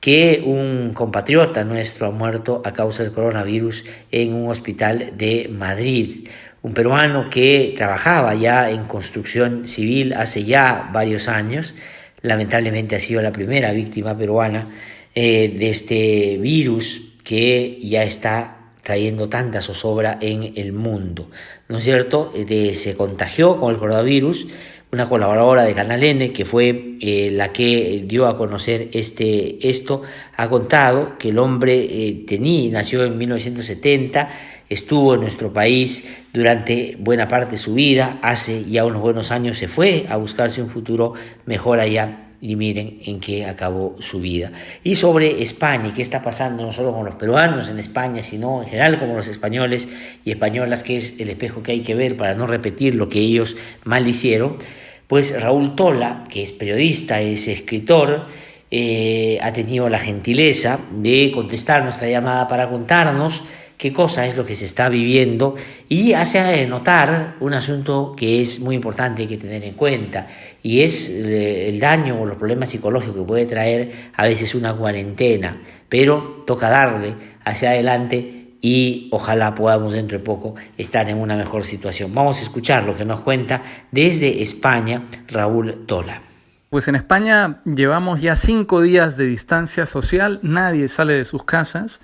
que un compatriota nuestro ha muerto a causa del coronavirus en un hospital de Madrid. Un peruano que trabajaba ya en construcción civil hace ya varios años, lamentablemente ha sido la primera víctima peruana de este virus que ya está trayendo tanta zozobra en el mundo, ¿no es cierto? Se contagió con el coronavirus una colaboradora de Canal N, que fue la que dio a conocer esto, ha contado que el hombre nació en 1970, estuvo en nuestro país durante buena parte de su vida, hace ya unos buenos años se fue a buscarse un futuro mejor allá, y miren en qué acabó su vida. Y sobre España, y qué está pasando no solo con los peruanos en España, sino en general con los españoles y españolas, que es el espejo que hay que ver para no repetir lo que ellos mal hicieron, pues Raúl Tola, que es periodista, es escritor, ha tenido la gentileza de contestar nuestra llamada para contarnos qué cosa es lo que se está viviendo y hace notar un asunto que es muy importante, hay que tener en cuenta, y es el daño o los problemas psicológicos que puede traer a veces una cuarentena, pero toca darle hacia adelante y ojalá podamos dentro de poco estar en una mejor situación. Vamos a escuchar lo que nos cuenta desde España Raúl Tola. Pues en España llevamos ya 5 días de distancia social, nadie sale de sus casas.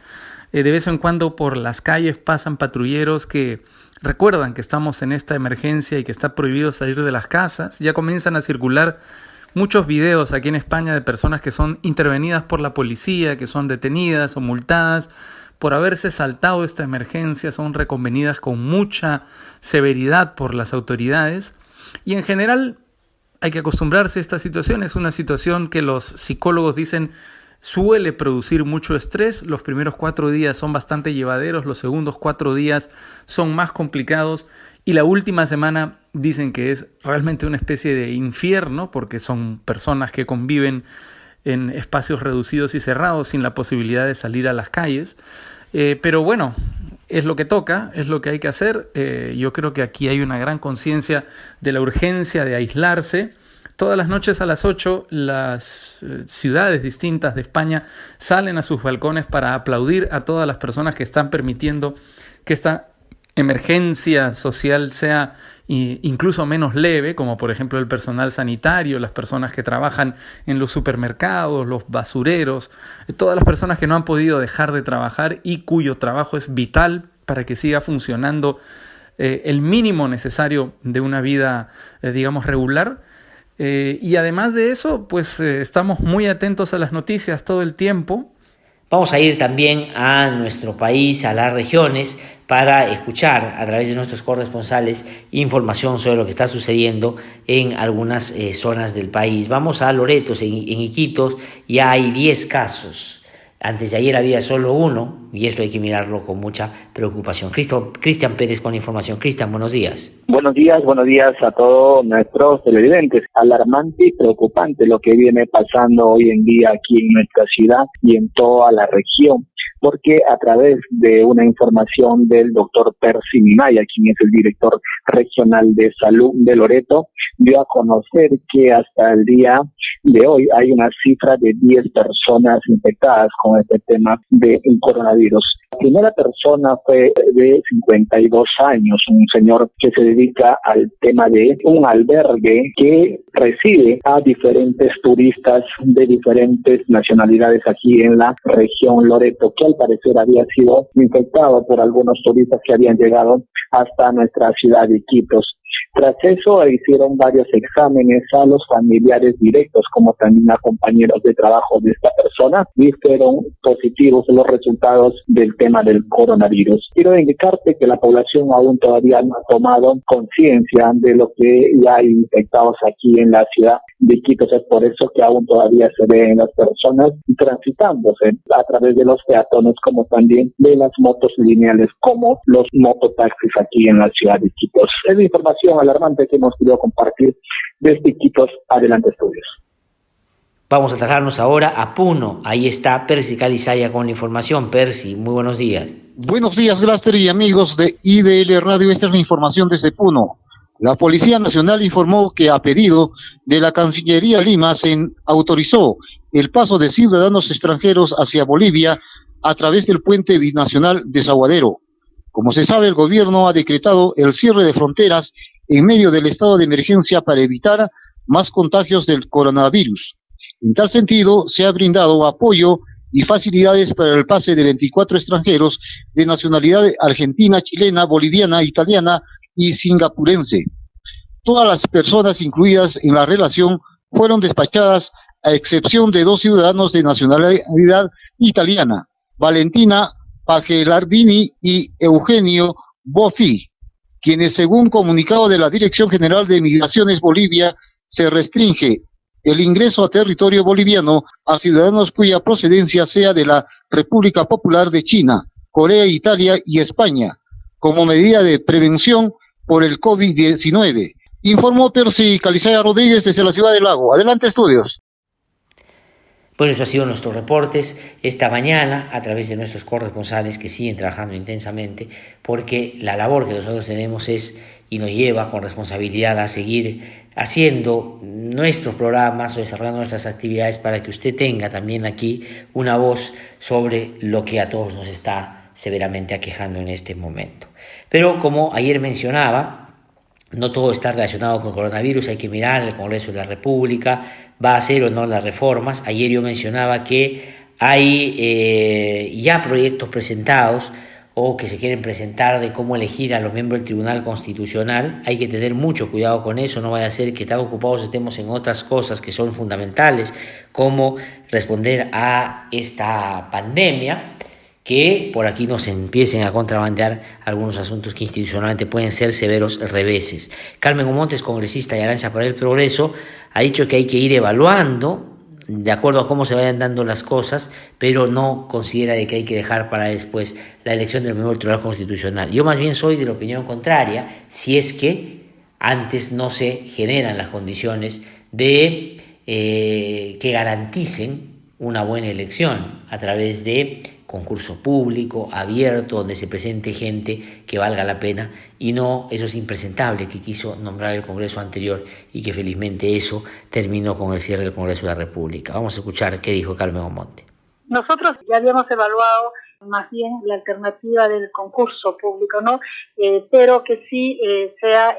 De vez en cuando por las calles pasan patrulleros que recuerdan que estamos en esta emergencia y que está prohibido salir de las casas. Ya comienzan a circular muchos videos aquí en España de personas que son intervenidas por la policía, que son detenidas o multadas por haberse saltado esta emergencia, son reconvenidas con mucha severidad por las autoridades. Y en general hay que acostumbrarse a esta situación. Es una situación que los psicólogos dicen suele producir mucho estrés. Los primeros 4 días son bastante llevaderos, los segundos 4 días son más complicados y la última semana dicen que es realmente una especie de infierno porque son personas que conviven en espacios reducidos y cerrados sin la posibilidad de salir a las calles. Pero bueno, es lo que toca, es lo que hay que hacer. Yo creo que aquí hay una gran conciencia de la urgencia de aislarse. Todas las noches a las 8 las ciudades distintas de España salen a sus balcones para aplaudir a todas las personas que están permitiendo que esta emergencia social sea incluso menos leve, como por ejemplo el personal sanitario, las personas que trabajan en los supermercados, los basureros, todas las personas que no han podido dejar de trabajar y cuyo trabajo es vital para que siga funcionando el mínimo necesario de una vida, digamos, regular. Y además de eso, pues estamos muy atentos a las noticias todo el tiempo. Vamos a ir también a nuestro país, a las regiones, para escuchar a través de nuestros corresponsales información sobre lo que está sucediendo en algunas zonas del país. Vamos a Loreto, en Iquitos, ya hay 10 casos. Antes de ayer había solo 1 y esto hay que mirarlo con mucha preocupación. Cristian Pérez con información. Cristian, buenos días. Buenos días a todos nuestros televidentes. Alarmante y preocupante lo que viene pasando hoy en día aquí en nuestra ciudad y en toda la región, porque a través de una información del doctor Percy Minaya, quien es el director regional de salud de Loreto, dio a conocer que hasta el día de hoy hay una cifra de 10 personas infectadas con este tema de coronavirus. La primera persona fue de 52 años, un señor que se dedica al tema de un albergue que recibe a diferentes turistas de diferentes nacionalidades aquí en la región Loreto, que al parecer había sido infectado por algunos turistas que habían llegado hasta nuestra ciudad de Iquitos. Tras eso hicieron varios exámenes a los familiares directos, como también a compañeros de trabajo de esta persona, y fueron positivos los resultados del tema del coronavirus. Quiero indicarte que la población aún todavía no ha tomado conciencia de lo que ya hay infectados aquí en la ciudad de Iquitos. Es por eso que aún todavía se ven las personas transitándose a través de los peatones, como también de las motos lineales, como los mototaxis aquí en la ciudad de Iquitos. Es la información alarmante que hemos querido compartir desde Iquitos. Adelante, estudios. Vamos a trasladarnos ahora a Puno. Ahí está Percy Calizaya con la información. Percy, muy buenos días. Buenos días, Glaster y amigos de IDL Radio. Esta es la información desde Puno. La Policía Nacional informó que a pedido de la Cancillería Lima se autorizó el paso de ciudadanos extranjeros hacia Bolivia a través del puente binacional Desaguadero. Como se sabe, el gobierno ha decretado el cierre de fronteras en medio del estado de emergencia para evitar más contagios del coronavirus. En tal sentido, se ha brindado apoyo y facilidades para el pase de 24 extranjeros de nacionalidad argentina, chilena, boliviana, italiana y singapurense. Todas las personas incluidas en la relación fueron despachadas, a excepción de 2 ciudadanos de nacionalidad italiana, Valentina Pagelardini y Eugenio Boffi, quienes, según comunicado de la Dirección General de Migraciones Bolivia, se restringe el ingreso a territorio boliviano a ciudadanos cuya procedencia sea de la República Popular de China, Corea, Italia y España, como medida de prevención por el COVID-19. Informó Percy Calizaya Rodríguez desde la ciudad del Lago. Adelante, estudios. Bueno, eso ha sido nuestros reportes esta mañana a través de nuestros corresponsales que siguen trabajando intensamente, porque la labor que nosotros tenemos es y nos lleva con responsabilidad a seguir haciendo nuestros programas o desarrollando nuestras actividades para que usted tenga también aquí una voz sobre lo que a todos nos está severamente aquejando en este momento. Pero como ayer mencionaba, no todo está relacionado con el coronavirus, hay que mirar el Congreso de la República, va a hacer o no las reformas. Ayer yo mencionaba que hay ya proyectos presentados o que se quieren presentar de cómo elegir a los miembros del Tribunal Constitucional. Hay que tener mucho cuidado con eso, no vaya a ser que tan ocupados estemos en otras cosas que son fundamentales, como responder a esta pandemia, que por aquí nos empiecen a contrabandear algunos asuntos que institucionalmente pueden ser severos reveses. Carmen Montes, congresista de Alianza para el Progreso, ha dicho que hay que ir evaluando de acuerdo a cómo se vayan dando las cosas, pero no considera de que hay que dejar para después la elección del miembro del Tribunal Constitucional. Yo más bien soy de la opinión contraria, si es que antes no se generan las condiciones de que garanticen una buena elección a través de concurso público, abierto, donde se presente gente que valga la pena y no esos impresentables que quiso nombrar el Congreso anterior y que felizmente eso terminó con el cierre del Congreso de la República. Vamos a escuchar qué dijo Carmen Omonte. Nosotros ya habíamos evaluado más bien la alternativa del concurso público, ¿no? Pero que sí sea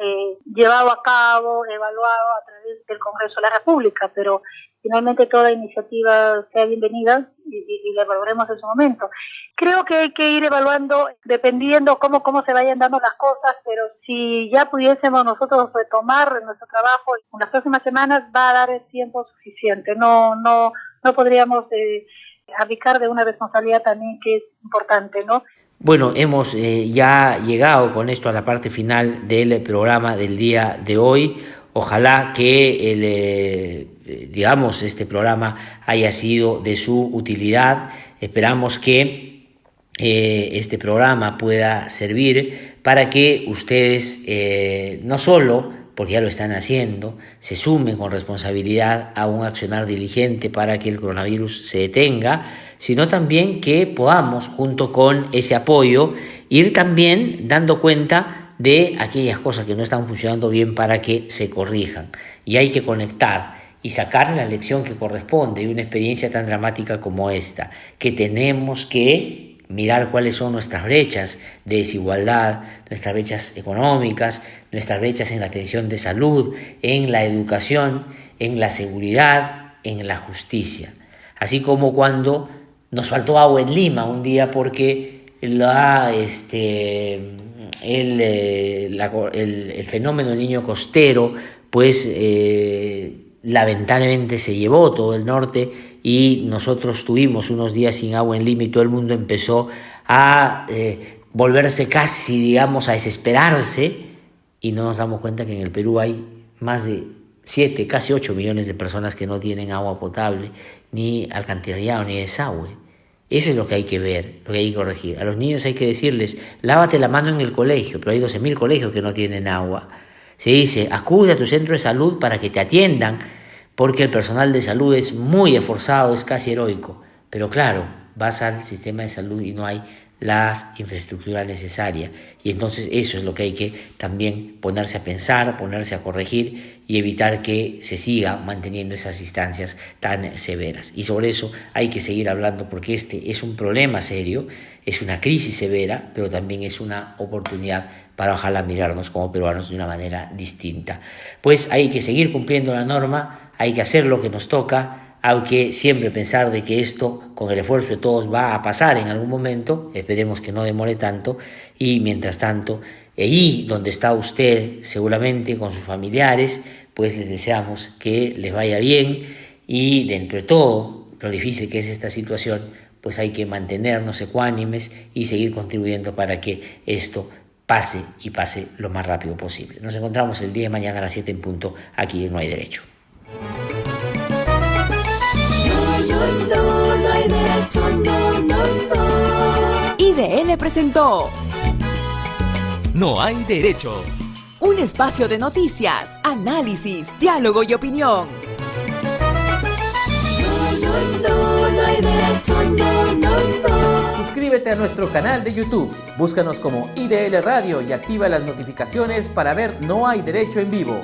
llevado a cabo, evaluado a través del Congreso de la República, pero finalmente toda iniciativa sea bienvenida y la evaluaremos en su momento. Creo que hay que ir evaluando dependiendo cómo se vayan dando las cosas, pero si ya pudiésemos nosotros retomar nuestro trabajo en las próximas semanas, va a dar el tiempo suficiente. No podríamos abdicar de una responsabilidad también que es importante, ¿no? Bueno, hemos ya llegado con esto a la parte final del programa del día de hoy. Ojalá que este programa haya sido de su utilidad. Esperamos que este programa pueda servir para que ustedes no solo, porque ya lo están haciendo, se sumen con responsabilidad a un accionar diligente para que el coronavirus se detenga, sino también que podamos, junto con ese apoyo, ir también dando cuenta de aquellas cosas que no están funcionando bien para que se corrijan. Y hay que conectar y sacar la lección que corresponde de una experiencia tan dramática como esta, que tenemos que mirar cuáles son nuestras brechas de desigualdad, nuestras brechas económicas, nuestras brechas en la atención de salud, en la educación, en la seguridad, en la justicia. Así como cuando nos faltó agua en Lima un día porque el fenómeno del Niño Costero, pues lamentablemente se llevó todo el norte y nosotros tuvimos unos días sin agua en Lima y todo el mundo empezó a volverse casi, digamos, a desesperarse, y no nos damos cuenta que en el Perú hay más de 7, casi 8 millones de personas que no tienen agua potable, ni alcantarillado, ni desagüe. Eso es lo que hay que ver, lo que hay que corregir. A los niños hay que decirles, lávate la mano en el colegio, pero hay 12.000 colegios que no tienen agua. Se dice, acude a tu centro de salud para que te atiendan, porque el personal de salud es muy esforzado, es casi heroico. Pero claro, vas al sistema de salud y no hay la infraestructura necesaria. Y entonces eso es lo que hay que también ponerse a pensar, ponerse a corregir y evitar que se siga manteniendo esas instancias tan severas. Y sobre eso hay que seguir hablando, porque este es un problema serio, es una crisis severa, pero también es una oportunidad para ojalá mirarnos como peruanos de una manera distinta. Pues hay que seguir cumpliendo la norma, hay que hacer lo que nos toca, aunque siempre pensar de que esto, con el esfuerzo de todos, va a pasar en algún momento, esperemos que no demore tanto, y mientras tanto, allí donde está usted, seguramente con sus familiares, pues les deseamos que les vaya bien, y dentro de todo, lo difícil que es esta situación, pues hay que mantenernos ecuánimes y seguir contribuyendo para que esto pase y pase lo más rápido posible. Nos encontramos el día de mañana a las 7 en punto, aquí en No Hay Derecho. No hay derecho, no. IDL presentó No hay derecho. un espacio de noticias, análisis, diálogo y opinión. No hay derecho, no. Suscríbete a nuestro canal de YouTube, búscanos como IDL Radio y activa las notificaciones para ver No Hay Derecho en vivo.